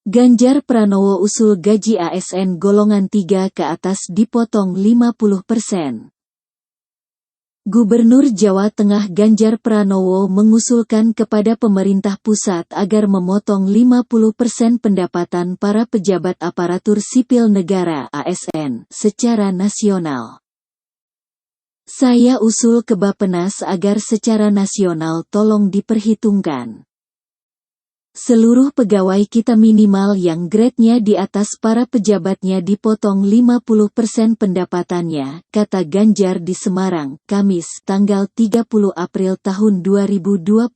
Ganjar Pranowo usul gaji ASN golongan 3 ke atas dipotong 50%. Gubernur Jawa Tengah Ganjar Pranowo mengusulkan kepada pemerintah pusat agar memotong 50% pendapatan para pejabat aparatur sipil negara (ASN) secara nasional. Saya usul ke Bappenas agar secara nasional tolong diperhitungkan. Seluruh pegawai kita minimal yang grade-nya di atas para pejabatnya dipotong 50% pendapatannya, kata Ganjar di Semarang, Kamis, tanggal 30 April tahun 2020.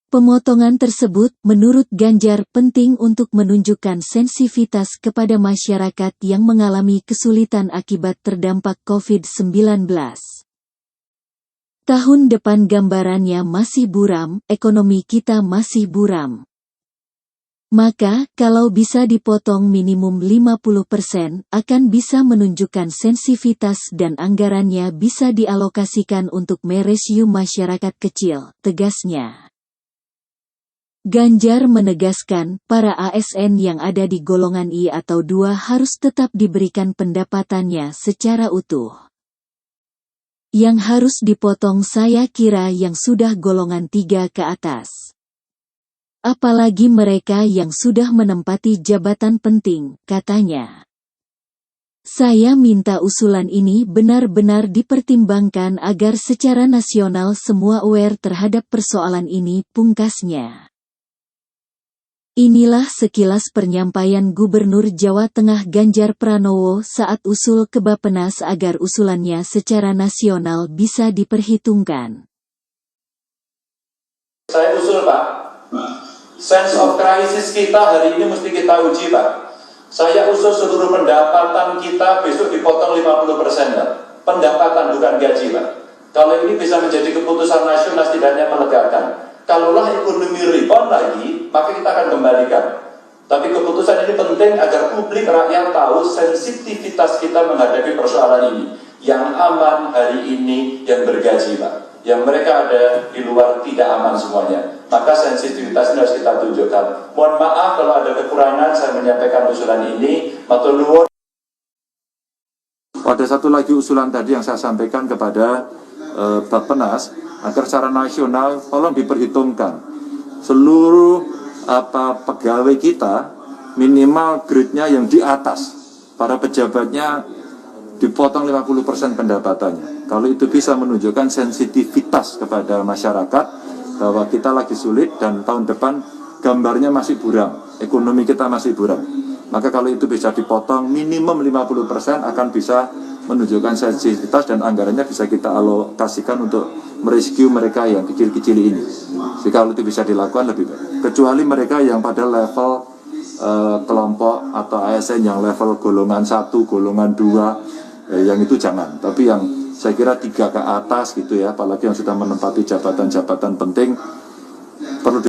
Pemotongan tersebut, menurut Ganjar, penting untuk menunjukkan sensitivitas kepada masyarakat yang mengalami kesulitan akibat terdampak COVID-19. Tahun depan gambarannya masih buram, ekonomi kita masih buram. Maka, kalau bisa dipotong minimum 50%, akan bisa menunjukkan sensitivitas dan anggarannya bisa dialokasikan untuk meresiu masyarakat kecil, tegasnya. Ganjar menegaskan, para ASN yang ada di golongan I atau II harus tetap diberikan pendapatannya secara utuh. Yang harus dipotong saya kira yang sudah golongan 3 ke atas. Apalagi mereka yang sudah menempati jabatan penting, katanya. Saya minta usulan ini benar-benar dipertimbangkan agar secara nasional semua aware terhadap persoalan ini, pungkasnya. Inilah sekilas penyampaian Gubernur Jawa Tengah Ganjar Pranowo saat usul ke Bappenas agar usulannya secara nasional bisa diperhitungkan. Saya usul, Pak, sense of crisis kita hari ini mesti kita uji, Pak. Saya usul seluruh pendapatan kita besok dipotong 50%, Pak. Pendapatan bukan gaji, Pak. Kalau ini bisa menjadi keputusan nasional setidaknya melegakan. Kalaulah ekonomi rebound lagi, maka kita akan kembalikan. Tapi keputusan ini penting agar publik rakyat tahu sensitivitas kita menghadapi persoalan ini. Yang aman hari ini yang bergaji, Pak. Yang mereka ada di luar tidak aman semuanya. Maka sensitivitas ini harus kita tunjukkan. Mohon maaf kalau ada kekurangan saya menyampaikan usulan ini. Matur nuwun. Ada satu lagi usulan tadi yang saya sampaikan kepada Bappenas, agar secara nasional tolong diperhitungkan seluruh pegawai kita minimal grade-nya yang di atas, para pejabatnya dipotong 50% pendapatannya. Kalau itu bisa menunjukkan sensitivitas kepada masyarakat bahwa kita lagi sulit dan tahun depan gambarnya masih buram, ekonomi kita masih buram. Maka kalau itu bisa dipotong minimum 50% akan bisa menunjukkan sensitivitas dan anggarannya bisa kita alokasikan untuk merescue mereka yang kecil-kecil ini. Jadi kalau itu bisa dilakukan lebih baik. Kecuali mereka yang pada level kelompok atau ASN yang level golongan 1, golongan 2, yang itu jangan. Tapi yang saya kira 3 ke atas gitu ya, apalagi yang sudah menempati jabatan-jabatan penting perlu